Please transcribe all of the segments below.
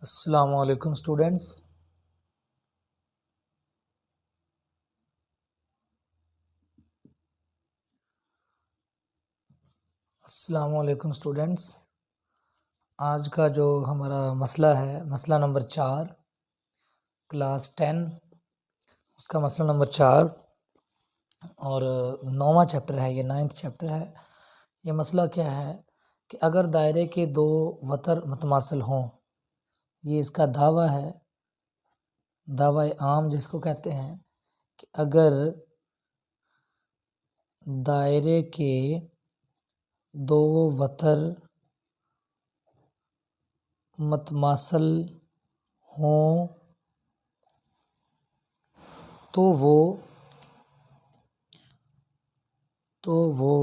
السلام علیکم اسٹوڈینٹس. آج کا جو ہمارا مسئلہ ہے مسئلہ نمبر 4 کلاس 10 اس کا مسئلہ نمبر 4 اور 9واں چیپٹر ہے. یہ 9th چیپٹر ہے. یہ مسئلہ کیا ہے کہ اگر دائرے کے دو وتر متماثل ہوں، یہ اس کا دعویٰ ہے، دعوی عام جس کو کہتے ہیں کہ اگر دائرے کے دو وتر متماثل ہوں تو وہ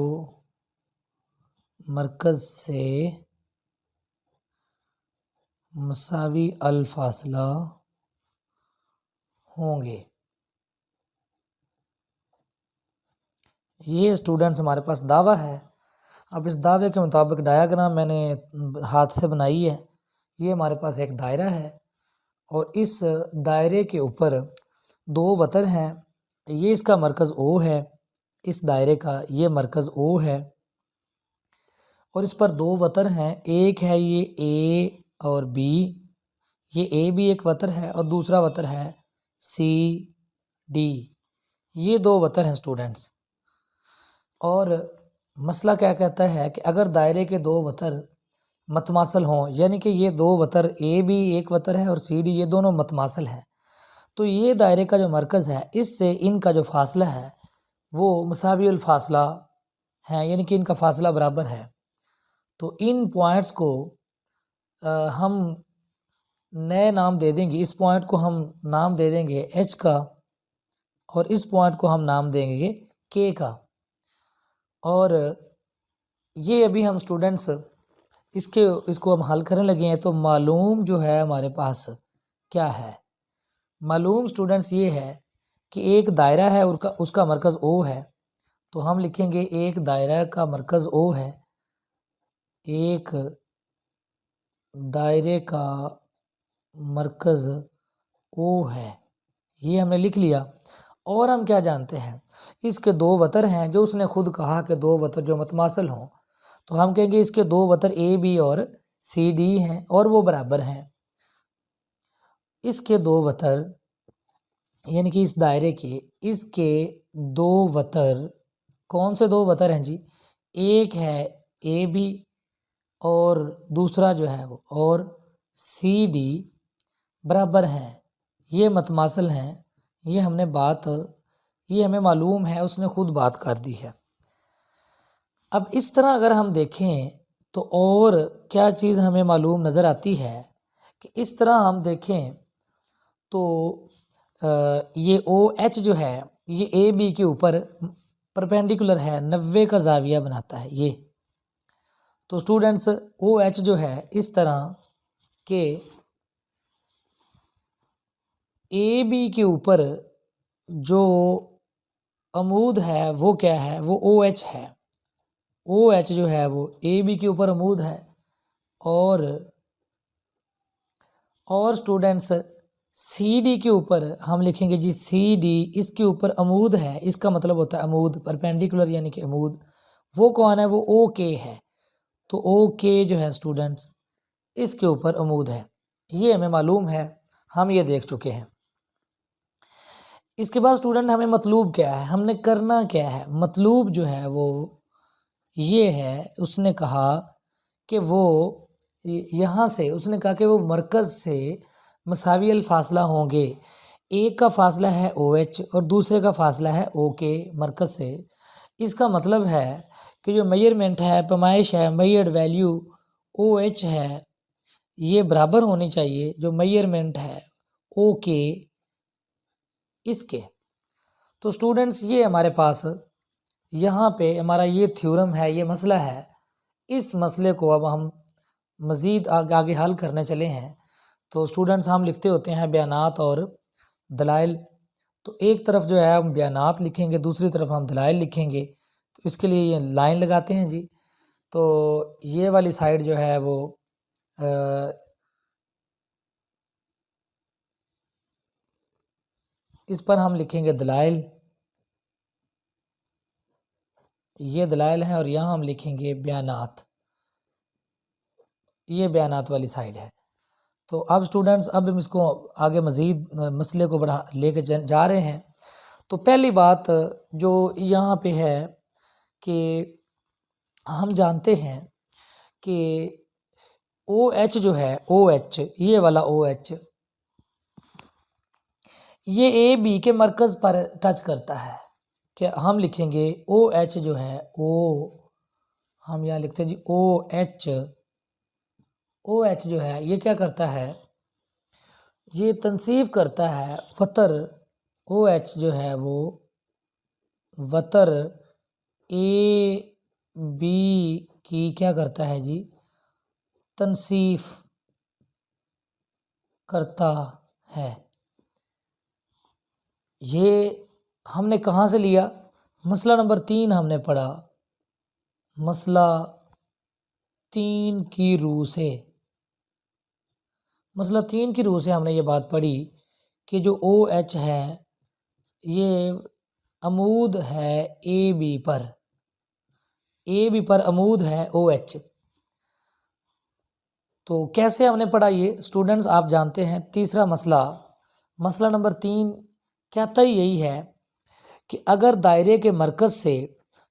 مرکز سے مساوی الفاصلہ ہوں گے. یہ اسٹوڈنٹس ہمارے پاس دعویٰ ہے. اب اس دعوے کے مطابق ڈایاگرام میں نے ہاتھ سے بنائی ہے. یہ ہمارے پاس ایک دائرہ ہے اور اس دائرے کے اوپر دو وتر ہیں. یہ اس کا مرکز او ہے، اس دائرے کا یہ مرکز او ہے، اور اس پر دو وتر ہیں. ایک ہے یہ اے اور بی، یہ اے بھی ایک وتر ہے اور دوسرا وتر ہے سی ڈی. یہ دو وتر ہیں اسٹوڈنٹس. اور مسئلہ کیا کہتا ہے کہ اگر دائرے کے دو وتر متماثل ہوں، یعنی کہ یہ دو وتر اے بھی ایک وتر ہے اور سی ڈی، یہ دونوں متماثل ہیں، تو یہ دائرے کا جو مرکز ہے اس سے ان کا جو فاصلہ ہے وہ مساوی الفاصلہ ہے، یعنی کہ ان کا فاصلہ برابر ہے. تو ان پوائنٹس کو ہم نئے نام دے دیں گے. اس پوائنٹ کو ہم نام دے دیں گے ایچ کا اور اس پوائنٹ کو ہم نام دیں گے کے کا. اور یہ ابھی ہم اسٹوڈنٹس اس کو ہم حل کرنے لگے ہیں. تو معلوم جو ہے ہمارے پاس کیا ہے؟ معلوم اسٹوڈنٹس یہ ہے کہ ایک دائرہ ہے اور اس کا مرکز او ہے. تو ہم لکھیں گے ایک دائرہ کا مرکز او ہے، ایک دائرے کا مرکز او ہے. یہ ہم نے لکھ لیا. اور ہم کیا جانتے ہیں؟ اس کے دو وتر ہیں، جو اس نے خود کہا کہ دو وتر جو متماثل ہوں، تو ہم کہیں گے اس کے دو وتر اے بی اور سی ڈی ہیں اور وہ برابر ہیں. اس کے دو وتر یعنی کہ اس دائرے کے اس کے دو وتر کون سے دو وتر ہیں جی؟ ایک ہے اے بی اور دوسرا جو ہے وہ اور سی ڈی برابر ہیں، یہ متماثل ہیں. یہ ہمیں معلوم ہے، اس نے خود بات کر دی ہے. اب اس طرح اگر ہم دیکھیں تو اور کیا چیز ہمیں معلوم نظر آتی ہے کہ اس طرح ہم دیکھیں تو یہ او ایچ جو ہے یہ اے بی کے اوپر پرپینڈیکولر ہے، 90 کا زاویہ بناتا ہے یہ. تو اسٹوڈنٹس او ایچ جو ہے اس طرح کہ اے بی کے اوپر جو عمود ہے وہ کیا ہے؟ وہ او ایچ ہے. او ایچ جو ہے وہ اے بی کے اوپر عمود ہے. اور اسٹوڈنٹس سی ڈی کے اوپر ہم لکھیں گے جی سی ڈی اس کے اوپر عمود ہے. اس کا مطلب ہوتا ہے عمود، پرپینڈیکولر یعنی کہ عمود. وہ کون ہے؟ وہ او کے ہے. تو او کے جو ہے اسٹوڈنٹس اس کے اوپر عمود ہے. یہ ہمیں معلوم ہے، ہم یہ دیکھ چکے ہیں. اس کے بعد اسٹوڈنٹ ہمیں مطلوب کیا ہے، ہم نے کرنا کیا ہے؟ مطلوب جو ہے وہ یہ ہے، اس نے کہا کہ وہ یہاں سے اس نے کہا کہ وہ مرکز سے مساوی الفاصلہ ہوں گے. ایک کا فاصلہ ہے او ایچ اور دوسرے کا فاصلہ ہے او کے مرکز سے. اس کا مطلب ہے کہ جو میئرمنٹ ہے، پیمائش ہے، میئرڈ ویلیو او ایچ ہے، یہ برابر ہونی چاہیے جو میئرمنٹ ہے او کے اس کے. تو اسٹوڈنٹس یہ ہمارے پاس یہاں پہ ہمارا یہ تھیورم ہے، یہ مسئلہ ہے. اس مسئلے کو اب ہم مزید آگے حل کرنے چلے ہیں. تو اسٹوڈنٹس ہم لکھتے ہوتے ہیں بیانات اور دلائل. تو ایک طرف جو ہے ہم بیانات لکھیں گے، دوسری طرف ہم دلائل لکھیں گے. تو اس کے لیے یہ لائن لگاتے ہیں جی. تو یہ والی سائڈ جو ہے وہ اس پر ہم لکھیں گے دلائل، یہ دلائل ہیں، اور یہاں ہم لکھیں گے بیانات، یہ بیانات والی سائڈ ہے۔ تو اب اسٹوڈنٹس اب ہم اس کو آگے مزید مسئلے کو بڑھا لے کے جا رہے ہیں۔ تو پہلی بات جو یہاں پہ ہے کہ ہم جانتے ہیں کہ او ایچ جو ہے، او ایچ، یہ والا او ایچ، یہ اے بی کے مرکز پر ٹچ کرتا ہے، کہ ہم لکھیں گے او ایچ جو ہے، او، ہم یہاں لکھتے ہیں جی او ایچ، او ایچ جو ہے یہ کیا کرتا ہے، یہ تنصیب کرتا ہے وتر، او ایچ جو ہے وہ وتر اے بی کی کیا کرتا ہے جی، تنصیف کرتا ہے۔ یہ ہم نے کہاں سے لیا؟ مسئلہ نمبر 3 ہم نے پڑھا، مسئلہ 3 کی روح سے، مسئلہ 3 کی روح سے ہم نے یہ بات پڑھی کہ جو او ایچ ہے یہ عمود ہے اے بی پر، اے بی پر عمود ہے او ایچ۔ تو کیسے ہم نے پڑھا یہ اسٹوڈنٹس آپ جانتے ہیں، تیسرا مسئلہ، مسئلہ نمبر 3 کہتا ہی یہی ہے کہ اگر دائرے کے مرکز سے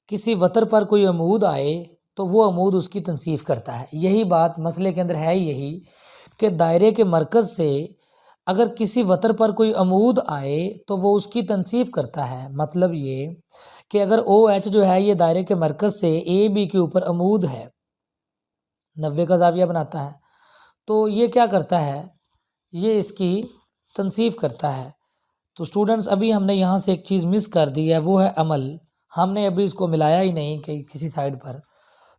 کسی وتر پر کوئی عمود آئے تو وہ عمود اس کی تنصیف کرتا ہے۔ یہی بات مسئلے کے اندر ہے ہی یہی کہ دائرے کے مرکز سے اگر کسی وتر پر کوئی عمود آئے تو وہ اس کی تنصیف کرتا ہے۔ مطلب یہ کہ اگر او ایچ جو ہے یہ دائرے کے مرکز سے اے بی کے اوپر عمود ہے، 90 کا زاویہ بناتا ہے، تو یہ کیا کرتا ہے، یہ اس کی تنصیف کرتا ہے۔ تو اسٹوڈنٹس ابھی ہم نے یہاں سے ایک چیز مس کر دی ہے، وہ ہے عمل، ہم نے ابھی اس کو ملایا ہی نہیں کہ کسی سائڈ پر۔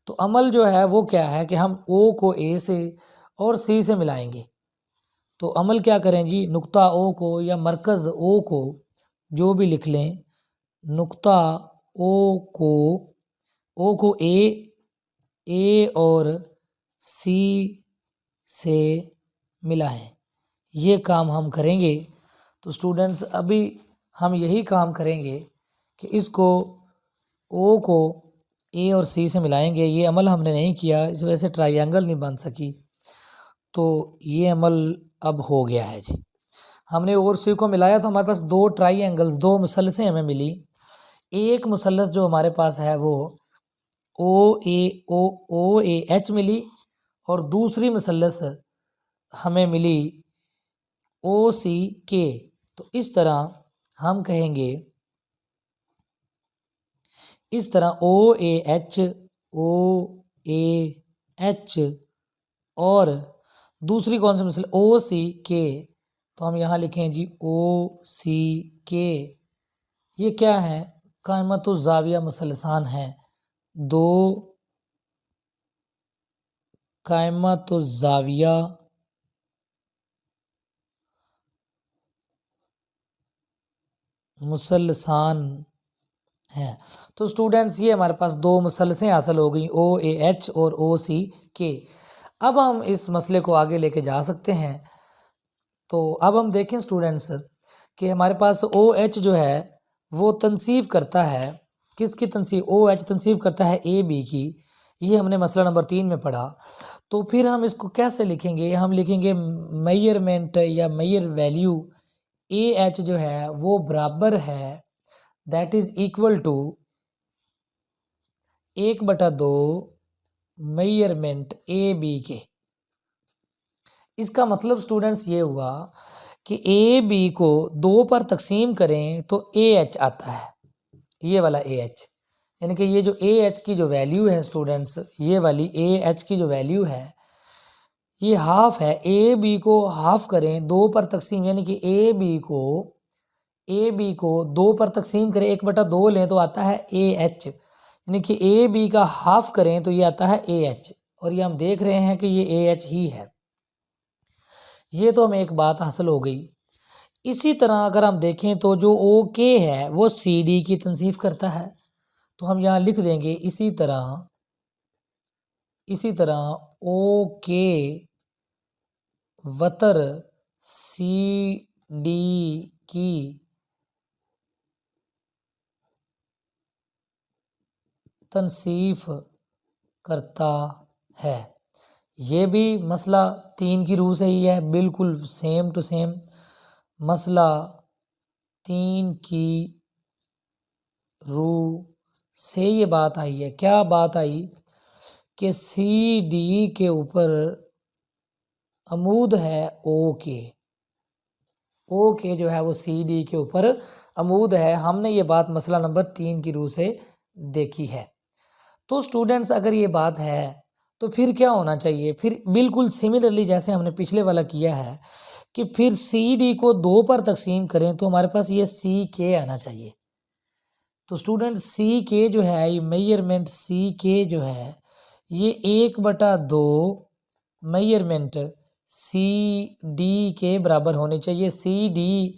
تو عمل جو ہے وہ کیا ہے کہ ہم او کو اے سے اور سی سے ملائیں گے۔ تو عمل کیا کریں جی، نقطہ او کو یا مرکز او کو جو بھی لکھ لیں، نقطہ او کو اے اور سی سے ملائیں، یہ کام ہم کریں گے۔ تو اسٹوڈنٹس ابھی ہم یہی کام کریں گے کہ اس کو او کو اے اور سی سے ملائیں گے۔ یہ عمل ہم نے نہیں کیا، اس وجہ سے ٹرائی اینگل نہیں بن سکی، تو یہ عمل اب ہو گیا ہے جی۔ ہم نے او اور سی کو ملایا تو ہمارے پاس 2 ٹرائی اینگلز، 2 مثلثیں ہمیں ملی۔ ایک مثلث جو ہمارے پاس ہے وہ او اے ایچ ملی، اور دوسری مثلث ہمیں ملی او سی کے۔ تو اس طرح ہم کہیں گے، اس طرح او اے ایچ اور دوسری کون سی مثل او سی کے، تو ہم یہاں لکھیں جی او سی کے، یہ کیا ہے، قائمۃ الزاویہ مثلثان ہیں، 2 قائمۃ الزاویہ مثلثان ہیں۔ تو اسٹوڈنٹس یہ ہمارے پاس 2 مثلثیں حاصل ہو گئیں، او اے ایچ اور او سی کے۔ اب ہم اس مسئلے کو آگے لے کے جا سکتے ہیں۔ تو اب ہم دیکھیں اسٹوڈنٹس کہ ہمارے پاس او ایچ جو ہے وہ تنصیف کرتا ہے، کس کی تنصیف، او ایچ تنصیف کرتا ہے اے بی کی، یہ ہم نے مسئلہ نمبر 3 میں پڑھا۔ تو پھر ہم اس کو کیسے لکھیں گے، ہم لکھیں گے میئرمنٹ یا میئر ویلیو اے ایچ جو ہے وہ برابر ہے، that is equal to 1/2 measurement A B کے۔ اس کا مطلب اسٹوڈنٹس یہ ہوا کہ اے بی کو 2 پر تقسیم کریں تو اے ایچ آتا ہے، یہ والا اے ایچ، یعنی کہ یہ جو اے ایچ کی جو ویلیو ہے اسٹوڈنٹس، یہ والی اے ایچ کی جو ویلیو ہے یہ ہاف ہے۔ اے بی کو ہاف کریں 2 پر تقسیم، یعنی کہ اے بی کو 2 پر تقسیم کریں، 1/2 لیں تو آتا ہے اے ایچ، یعنی کہ اے بی کا ہاف کریں تو یہ آتا ہے اے ایچ، اور یہ ہم دیکھ رہے ہیں کہ یہ اے ایچ ہی ہے۔ یہ تو ہمیں ایک بات حاصل ہو گئی۔ اسی طرح اگر ہم دیکھیں تو جو او کے ہے وہ سی ڈی کی تنصیف کرتا ہے، تو ہم یہاں لکھ دیں گے اسی طرح او کے وتر سی ڈی کی تنصیف کرتا ہے۔ یہ بھی مسئلہ 3 کی روح سے ہی ہے، بالکل سیم ٹو سیم مسئلہ 3 کی روح سے یہ بات آئی ہے۔ کیا بات آئی کہ سی ڈی کے اوپر عمود ہے او کے جو ہے وہ سی ڈی کے اوپر عمود ہے۔ ہم نے یہ بات مسئلہ نمبر 3 کی روح سے دیکھی ہے۔ تو سٹوڈنٹس اگر یہ بات ہے تو پھر کیا ہونا چاہیے؟ پھر بالکل سملرلی جیسے ہم نے پچھلے والا کیا ہے کہ پھر سی ڈی کو 2 پر تقسیم کریں تو ہمارے پاس یہ سی کے آنا چاہیے۔ تو سٹوڈنٹ سی کے جو ہے یہ میجرمنٹ سی کے جو ہے یہ 1/2 میجرمنٹ سی ڈی کے برابر ہونے چاہیے۔ سی ڈی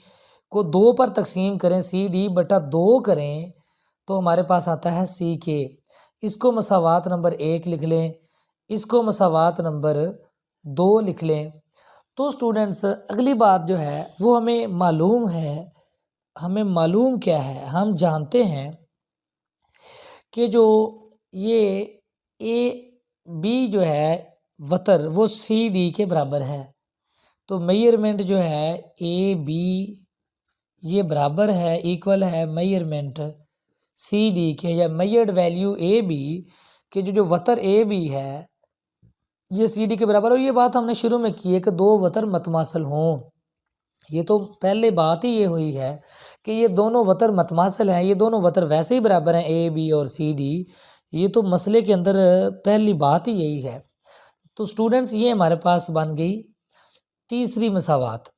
کو 2 پر تقسیم کریں، سی ڈی بٹا 2 کریں تو ہمارے پاس آتا ہے سی کے۔ اس کو مساوات نمبر 1 لکھ لیں، اس کو مساوات نمبر 2 لکھ لیں۔ تو سٹوڈنٹس اگلی بات جو ہے وہ ہمیں معلوم کیا ہے؟ ہم جانتے ہیں کہ جو یہ اے بی جو ہے وتر وہ سی ڈی کے برابر ہے۔ تو میجرمنٹ جو ہے اے بی یہ برابر ہے، ایکول ہے میجرمنٹ سی ڈی کے، یا میجرڈ ویلیو اے بی کہ جو وتر اے بی ہے یہ سی ڈی کے برابر۔ اور یہ بات ہم نے شروع میں کی ہے کہ 2 وتر متماثل ہوں۔ یہ تو پہلے بات ہی یہ ہوئی ہے کہ یہ دونوں وتر متماثل ہیں، یہ دونوں وتر ویسے ہی برابر ہیں اے بی اور سی ڈی۔ یہ تو مسئلے کے اندر پہلی بات ہی یہی ہے۔ تو سٹوڈنٹس یہ ہمارے پاس بن گئی تیسری مساوات۔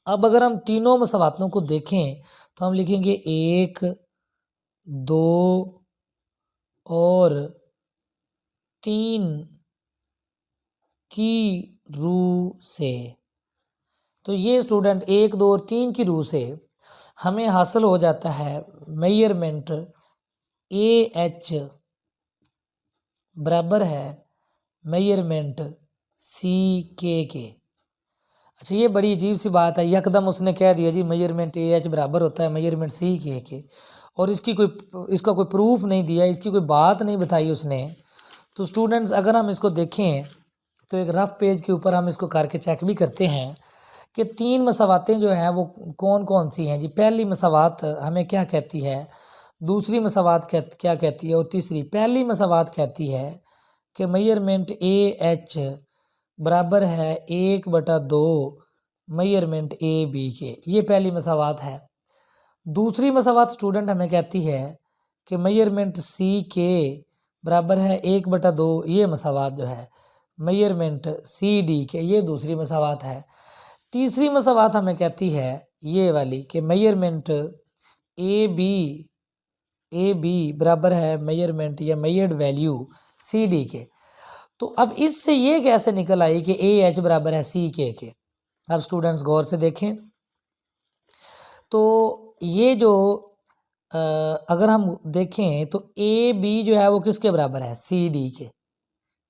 اب اگر ہم تینوں مساواتوں کو دیکھیں تو ہم لکھیں گے 1 2 اور 3 کی روح سے۔ تو یہ سٹوڈنٹ 1 2 اور 3 کی روح سے ہمیں حاصل ہو جاتا ہے میجرمنٹ اے ایچ برابر ہے میجرمنٹ سی کے۔ اچھا یہ بڑی عجیب سی بات ہے، یکدم اس نے کہہ دیا جی میجرمنٹ اے ایچ برابر ہوتا ہے میجرمنٹ سی کے، اور اس کا کوئی پروف نہیں دیا، اس کی کوئی بات نہیں بتائی اس نے۔ تو سٹوڈنٹس اگر ہم اس کو دیکھیں تو ایک رف پیج کے اوپر ہم اس کو کر کے چیک بھی کرتے ہیں کہ 3 مساواتیں جو ہیں وہ کون کون سی ہیں۔ جی پہلی مساوات ہمیں کیا کہتی ہے، دوسری مساوات کیا کہتی ہے، اور تیسری پہلی مساوات کہتی ہے کہ میجرمنٹ اے ایچ برابر ہے 1/2 میجرمنٹ اے بی کے، یہ پہلی مساوات ہے۔ دوسری مساوات سٹوڈنٹ ہمیں کہتی ہے کہ میجرمنٹ سی کے برابر ہے 1/2، یہ مساوات جو ہے میجرمنٹ سی ڈی کے، یہ دوسری مساوات ہے۔ تیسری مساوات ہمیں کہتی ہے یہ والی کہ میجرمنٹ اے بی برابر ہے میجرمنٹ یا میجرڈ ویلیو سی ڈی کے۔ تو اب اس سے یہ کیسے نکل آئی کہ اے ایچ برابر ہے سی کے۔ اب سٹوڈنٹس غور سے دیکھیں تو یہ جو اگر ہم دیکھیں تو اے بی جو ہے وہ کس کے برابر ہے، سی ڈی کے۔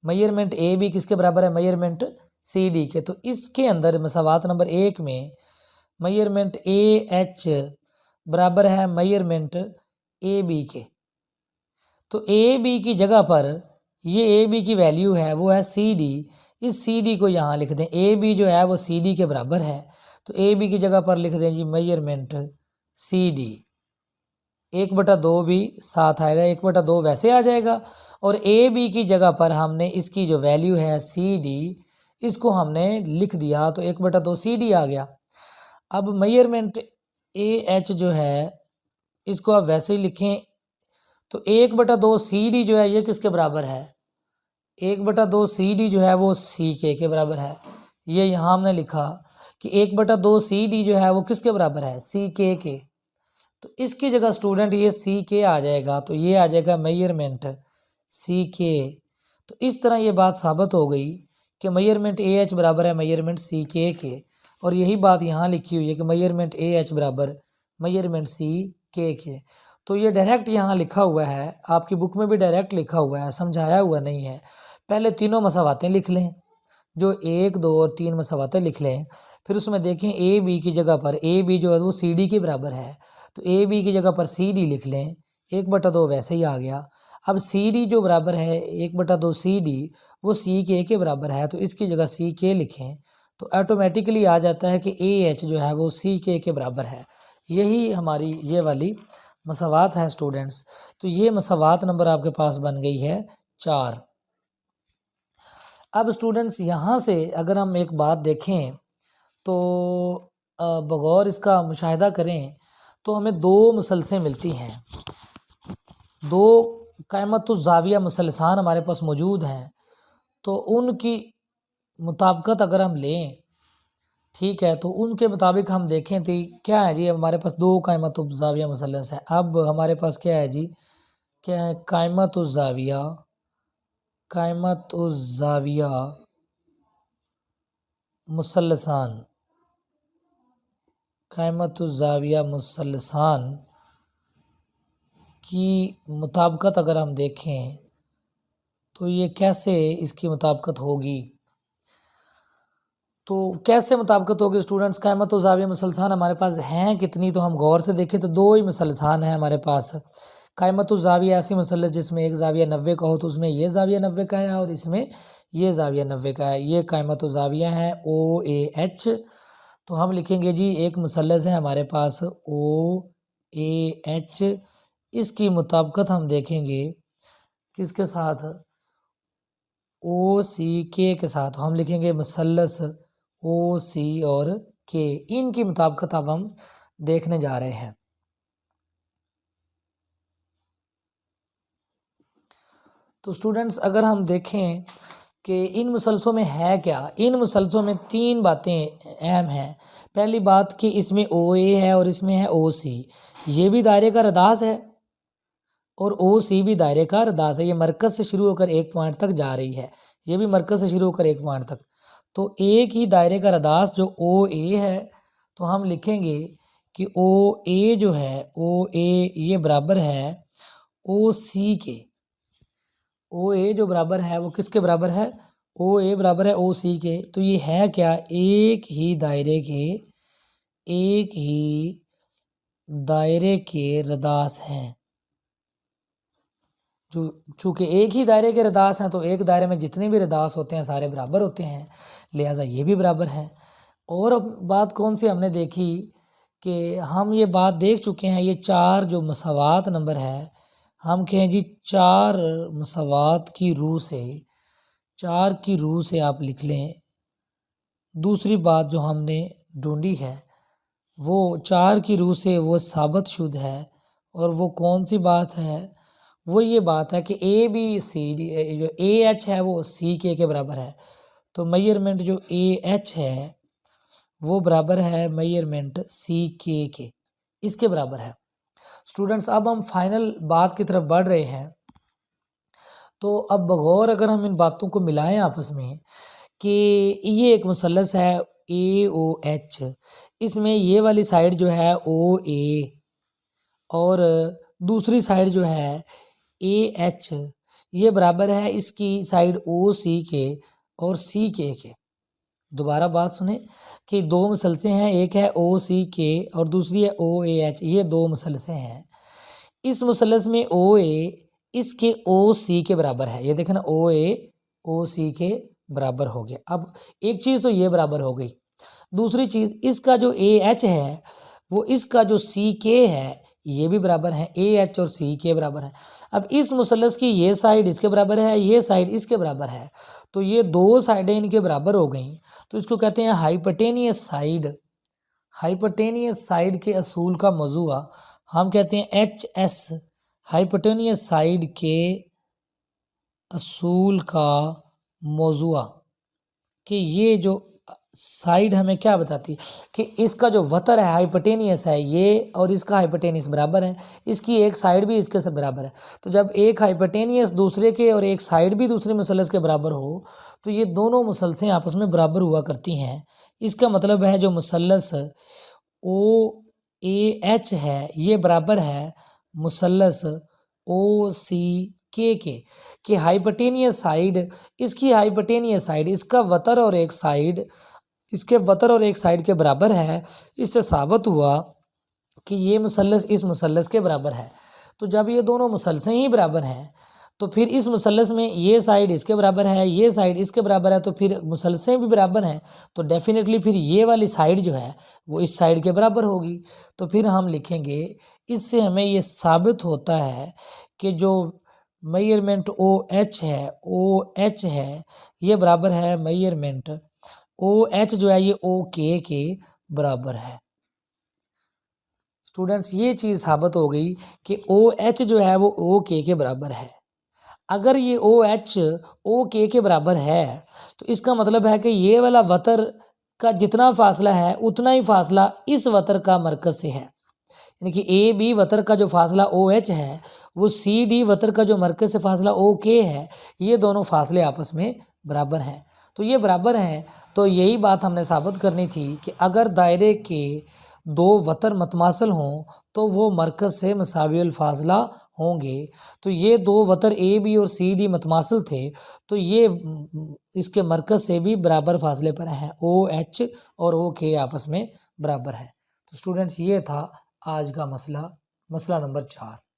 میجرمنٹ اے بی کس کے برابر ہے، میجرمنٹ سی ڈی کے۔ تو اس کے اندر مساوات نمبر 1 میں میجرمنٹ اے ایچ برابر ہے میجرمنٹ اے بی کے۔ تو اے بی کی جگہ پر یہ اے بی کی ویلیو ہے وہ ہے سی ڈی، اس سی ڈی کو یہاں لکھ دیں، اے بی جو ہے وہ سی ڈی کے برابر ہے، تو اے بی کی جگہ پر لکھ دیں جی میجرمنٹ سی ڈی۔ 1/2 بھی ساتھ آئے گا، 1/2 ویسے آ جائے گا، اور اے بی کی جگہ پر ہم نے اس کی جو ویلیو ہے سی ڈی اس کو ہم نے لکھ دیا، تو 1/2 سی ڈی آ گیا۔ اب میجرمنٹ اے ایچ جو ہے اس کو آپ ویسے ہی لکھیں، تو 1/2 سی ڈی جو ہے یہ کس کے برابر ہے، 1/2 سی ڈی جو ہے وہ سی کے برابر ہے۔ یہ یہاں ہم نے لکھا کہ 1/2 سی ڈی جو ہے وہ کس کے برابر ہے، سی کے۔ تو اس کی جگہ سٹوڈنٹ یہ سی کے آ جائے گا، تو یہ آ جائے گا میجرمنٹ سی کے۔ تو اس طرح یہ بات ثابت ہو گئی کہ میجرمنٹ اے ایچ برابر ہے میجرمنٹ سی کے، اور یہی بات یہاں لکھی ہوئی ہے کہ میجرمنٹ اے ایچ برابر میجرمنٹ سی کے۔ تو یہ ڈائریکٹ یہاں لکھا ہوا ہے، آپ کی بک میں بھی ڈائریکٹ لکھا ہوا ہے، سمجھایا ہوا نہیں ہے۔ پہلے تینوں مساواتیں لکھ لیں، جو 1 2 اور 3 مساواتیں لکھ لیں، پھر اس میں دیکھیں اے بی کی جگہ پر اے بی جو ہے وہ سی ڈی کے برابر ہے، تو اے بی کی جگہ پر سی ڈی لکھ لیں، 1/2 ویسے ہی آ گیا۔ اب سی ڈی جو برابر ہے 1/2 سی ڈی وہ سی کے برابر ہے، تو اس کی جگہ سی کے لکھیں تو آٹومیٹیکلی آ جاتا ہے کہ اے ایچ جو ہے وہ سی کے برابر ہے۔ یہی ہماری یہ والی مساوات ہے اسٹوڈنٹس۔ تو یہ مساوات نمبر آپ کے پاس بن گئی ہے 4۔ اب اسٹوڈنٹس یہاں سے اگر ہم ایک بات دیکھیں تو بغور اس کا مشاہدہ کریں تو ہمیں 2 مثلثیں ملتی ہیں، 2 قائمۃ الزاویہ مثلثان ہمارے پاس موجود ہیں، تو ان کی مطابقت اگر ہم لیں، ٹھیک ہے، تو ان کے مطابق ہم دیکھیں تو کیا ہے جی، ہمارے پاس 2 قائمۃ الزاویہ مثلث ہیں۔ اب ہمارے پاس کیا ہے جی، کیا ہے قائمۃ الزاویہ مثلثان، قائمۃ الزاویہ مثلثان کی مطابقت اگر ہم دیکھیں تو یہ کیسے اس کی مطابقت ہوگی، تو کیسے مطابقت ہوگی اسٹوڈنٹس؟ قائمۃ الزاویہ مثلثان ہمارے پاس ہیں کتنی، تو ہم غور سے دیکھیں تو 2 ہی مثلثان ہیں ہمارے پاس۔ قائمۃ الزاویہ ایسی مثلث جس میں ایک زاویہ 90 کا ہو، تو اس میں یہ زاویہ 90 کا ہے اور اس میں یہ زاویہ 90 کا ہے، یہ قائمۃ الزاویہ ہیں او اے ایچ۔ تو ہم لکھیں گے جی ایک مثلث ہے ہمارے پاس او اے ایچ، اس کی مطابقت ہم دیکھیں گے کس کے ساتھ، او سی کے ساتھ۔ ہم لکھیں گے مثلث او سی اور کے، ان کی مطابقت اب ہم دیکھنے جا رہے ہیں۔ تو اسٹوڈنٹس اگر ہم دیکھیں کہ ان مثلثوں میں ہے کیا، ان مثلثوں میں 3 باتیں اہم ہیں۔ پہلی بات کہ اس میں او اے ہے اور اس میں ہے او سی، یہ بھی دائرے کا رداس ہے اور او سی بھی دائرے کا رداس ہے، یہ مرکز سے شروع ہو کر ایک پوائنٹ تک جا رہی ہے، یہ بھی مرکز سے شروع ہو کر ایک پوائنٹ تک، تو ایک ہی دائرے کا رداس جو او اے ہے، تو ہم لکھیں گے کہ او اے جو ہے، او اے یہ برابر ہے او سی کے، او اے جو برابر ہے وہ کس کے برابر ہے، او اے برابر ہے او سی کے، تو یہ ہے کیا، ایک ہی دائرے کے رداس ہیں۔ چونکہ ایک ہی دائرے کے رداس ہیں تو ایک دائرے میں جتنے بھی رداس ہوتے ہیں سارے برابر ہوتے ہیں، لہٰذا یہ بھی برابر ہیں۔ اور اب بات کون سی ہم نے دیکھی کہ ہم یہ بات دیکھ چکے ہیں، یہ 4 جو مساوات نمبر ہے، ہم کہیں جی 4 مساوات کی روح سے، 4 کی روح سے آپ لکھ لیں۔ دوسری بات جو ہم نے ڈھونڈی ہے وہ 4 کی روح سے وہ ثابت شد ہے، اور وہ کون سی بات ہے، وہ یہ بات ہے کہ اے بی سی ڈی جو اے ایچ ہے وہ سی کے برابر ہے، تو میئرمنٹ جو اے ایچ ہے وہ برابر ہے میئرمنٹ سی کے، اس کے برابر ہے۔ اسٹوڈنٹس اب ہم فائنل بات کی طرف بڑھ رہے ہیں، تو اب بغور اگر ہم ان باتوں کو ملائیں آپس میں کہ یہ ایک مثلث ہے اے او ایچ، اس میں یہ والی سائڈ جو ہے او اے اور دوسری سائڈ جو ہے اے ایچ، یہ برابر ہے اس کی سائڈ او سی کے اور سی کے۔ دوبارہ بات سنیں کہ 2 مثلثیں ہیں، ایک ہے او سی کے اور دوسری ہے او اے ایچ، یہ 2 مثلثیں ہیں۔ اس مثلث میں او اے اس کے او سی کے برابر ہے، یہ دیکھیں نا، او اے او سی کے برابر ہو گیا۔ اب ایک چیز تو یہ برابر ہو گئی، دوسری چیز اس کا جو اے ایچ ہے وہ اس کا جو سی کے ہے یہ بھی برابر ہیں، اے ایچ اور سی کے برابر ہیں۔ اب اس مثلث کی یہ سائڈ اس کے برابر ہے، یہ سائڈ اس کے برابر ہے، تو یہ 2 سائڈیں ان کے برابر ہو گئیں، تو اس کو کہتے ہیں ہائپرٹینیس سائڈ۔ ہائپرٹینیس سائڈ کے اصول کا موضوع ہم کہتے ہیں ایچ ایس، ہائپرٹینیس سائڈ کے اصول کا موضوع، کہ یہ جو سائڈ ہمیں کیا بتاتی کہ اس کا جو وتر ہے ہائپرٹینیس ہے یہ، اور اس کا ہائپرٹینیس برابر ہے، اس کی ایک سائڈ بھی اس کے سے برابر ہے، تو جب ایک ہائپرٹینیس دوسرے کے اور ایک سائڈ بھی دوسرے مثلث کے برابر ہو تو یہ دونوں مثلثیں آپس میں برابر ہوا کرتی ہیں۔ اس کا مطلب ہے جو مثلث او اے ایچ ہے یہ برابر ہے مثلث او سی کے کہ ہائپرٹینیس سائڈ، اس کی ہائپرٹینیس سائڈ اس کا وتر اور ایک سائڈ اس کے وتر اور ایک سائڈ کے برابر ہے۔ اس سے ثابت ہوا کہ یہ مثلث اس مثلث کے برابر ہے، تو جب یہ دونوں مثلثیں ہی برابر ہیں تو پھر اس مثلث میں یہ سائڈ اس کے برابر ہے، یہ سائڈ اس کے برابر ہے، تو پھر مثلثیں بھی برابر ہیں، تو ڈیفینیٹلی پھر یہ والی سائڈ جو ہے وہ اس سائڈ کے برابر ہوگی۔ تو پھر ہم لکھیں گے، اس سے ہمیں یہ ثابت ہوتا ہے کہ جو میئرمنٹ او ایچ ہے یہ برابر ہے میئرمنٹ او ایچ جو ہے یہ او کے برابر ہے۔ اسٹوڈنٹس یہ چیز ثابت ہو گئی کہ او ایچ جو ہے وہ او کے برابر ہے۔ اگر یہ او ایچ او کے برابر ہے تو اس کا مطلب ہے کہ یہ والا وتر کا جتنا فاصلہ ہے اتنا ہی فاصلہ اس وتر کا مرکز سے ہے، یعنی کہ اے بی وتر کا جو فاصلہ او ایچ ہے وہ سی ڈی وتر کا جو مرکز سے فاصلہ او کے ہے، یہ دونوں فاصلے آپس میں برابر ہیں۔ تو یہ برابر ہیں، تو یہی بات ہم نے ثابت کرنی تھی کہ اگر دائرے کے دو وتر متماثل ہوں تو وہ مرکز سے مساوی الفاصلہ ہوں گے۔ تو یہ دو وتر اے بی اور سی ڈی متماثل تھے تو یہ اس کے مرکز سے بھی برابر فاصلے پر ہیں، او ایچ اور او کے آپس میں برابر ہیں۔ تو اسٹوڈنٹس یہ تھا آج کا مسئلہ نمبر 4۔